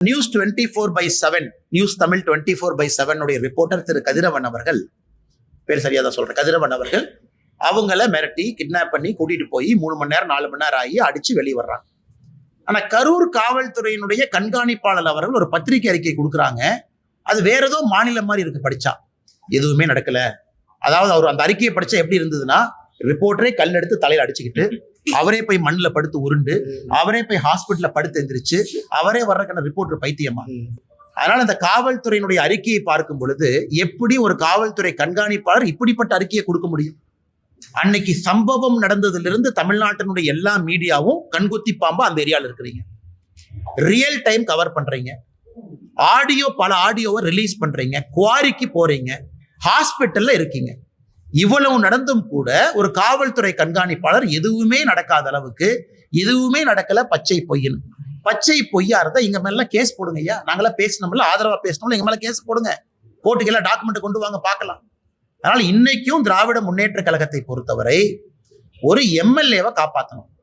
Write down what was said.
News 24/7 news Tamil 24/7 reporter திரு கதிரவன் அவர்கள், பேர் சரியா தான் சொல்றேன், கதிரவன் அவர்கள் அவங்கள மிரட்டி கிட்னாப் பண்ணி கூட்டிட்டு போய் 3 மணி நேரம் 4 மணி நேரம் ஆகி அடிச்சு வெளியே வர்றாங்க. ஆனா கரூர் காவல்துறையினுடைய கண்காணிப்பாளர் அவர்கள் ஒரு பத்திரிகை அறிக்கை கொடுக்குறாங்க. அது வேற ஏதோ மாநிலம் மாதிரி இருக்கு. படிச்சா எதுவுமே நடக்கல. அதாவது அவர் அந்த அறிக்கையை படிச்சா எப்படி இருந்ததுன்னா, ரிப்போர்ட்டரே கல் எடுத்து தலையில அடிச்சுக்கிட்டு, அவரே போய் மண்ணில் படுத்து உருண்டு, அவரே போய் ஹாஸ்பிட்டல்ல படுத்து எந்திரிச்சு, அவரே வர்றதுக்கான ரிப்போர்ட்டர் பைத்தியமா. அதனால இந்த காவல்துறையினுடைய அறிக்கையை பார்க்கும் பொழுது எப்படி ஒரு காவல்துறை கண்காணிப்பாளர் இப்படிப்பட்ட அறிக்கையை கொடுக்க முடியும்? அன்னைக்கு சம்பவம் நடந்ததிலிருந்து தமிழ்நாட்டினுடைய எல்லா மீடியாவும் கண்குத்தி பாம்பா அந்த ஏரியாவில் இருக்கிறீங்க. ரியல் டைம் கவர் பண்றீங்க, பல ஆடியோவை ரிலீஸ் பண்றீங்க, குவாரிக்கு போறீங்க, ஹாஸ்பிட்டல்ல இருக்கீங்க. இவ்வளவு நடந்தும் கூட ஒரு காவல்துறை கண்காணிப்பாளர் எதுவுமே நடக்காத அளவுக்கு, எதுவுமே நடக்கல, பச்சை பொய்ன்னு. பச்சை பொய்யா இருந்தா இங்க மேல கேஸ் போடுங்க ஐயா. நாங்களாம் பேசணும்ல, ஆதரவா பேசணும்ல, எங்க மேல கேஸ் போடுங்க, கோர்ட்டுக்கெல்லாம் டாக்குமெண்ட் கொண்டு வாங்க பார்க்கலாம். அதனால இன்னைக்கும் திராவிட முன்னேற்ற கழகத்தை பொறுத்தவரை ஒரு எம்எல்ஏவை காப்பாற்றணும்.